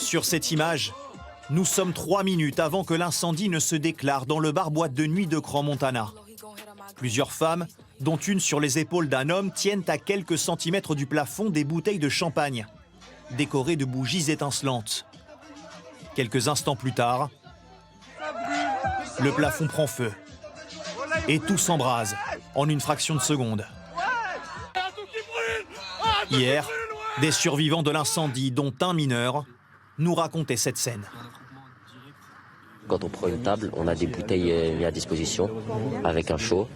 Sur cette image, nous sommes 3 minutes avant que l'incendie ne se déclare dans le bar-boîte de nuit de Crans-Montana. Plusieurs femmes, dont une sur les épaules d'un homme, tiennent à quelques centimètres du plafond des bouteilles de champagne, décorées de bougies étincelantes. Quelques instants plus tard, le plafond prend feu et tout s'embrase en une fraction de seconde. Hier, des survivants de l'incendie, dont un mineur, nous racontaient cette scène. Quand on prend une table, on a des bouteilles mises à disposition avec un seau.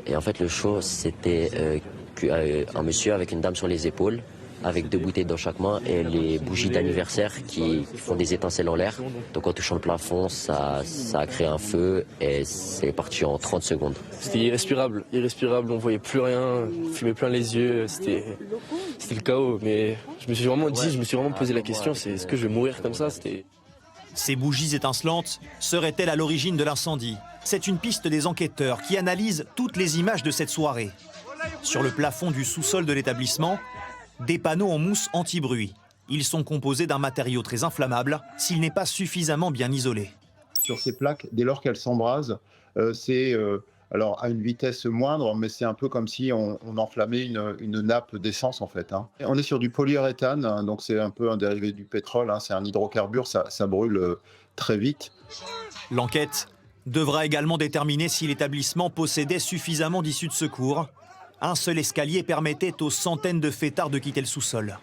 Et en fait, le seau, c'était un monsieur avec une dame sur les épaules, avec 2 bouteilles dans chaque main et les bougies d'anniversaire qui font des étincelles en l'air. Donc en touchant le plafond, ça a créé un feu et c'est parti en 30 secondes. C'était irrespirable, on voyait plus rien, on fumait plein les yeux, c'était le chaos. Mais je me suis vraiment posé la question, c'est est-ce que je vais mourir comme ça? Ces bougies étincelantes seraient-elles à l'origine de l'incendie? C'est une piste des enquêteurs qui analysent toutes les images de cette soirée. Sur le plafond du sous-sol de l'établissement, des panneaux en mousse anti-bruit. Ils sont composés d'un matériau très inflammable s'il n'est pas suffisamment bien isolé. Sur ces plaques, dès lors qu'elles s'embrasent, c'est alors à une vitesse moindre, mais c'est un peu comme si on enflammait une nappe d'essence en fait. On est sur du polyuréthane, donc c'est un peu un dérivé du pétrole, c'est un hydrocarbure, ça brûle très vite. L'enquête devra également déterminer si l'établissement possédait suffisamment d'issues de secours. Un seul escalier permettait aux centaines de fêtards de quitter le sous-sol.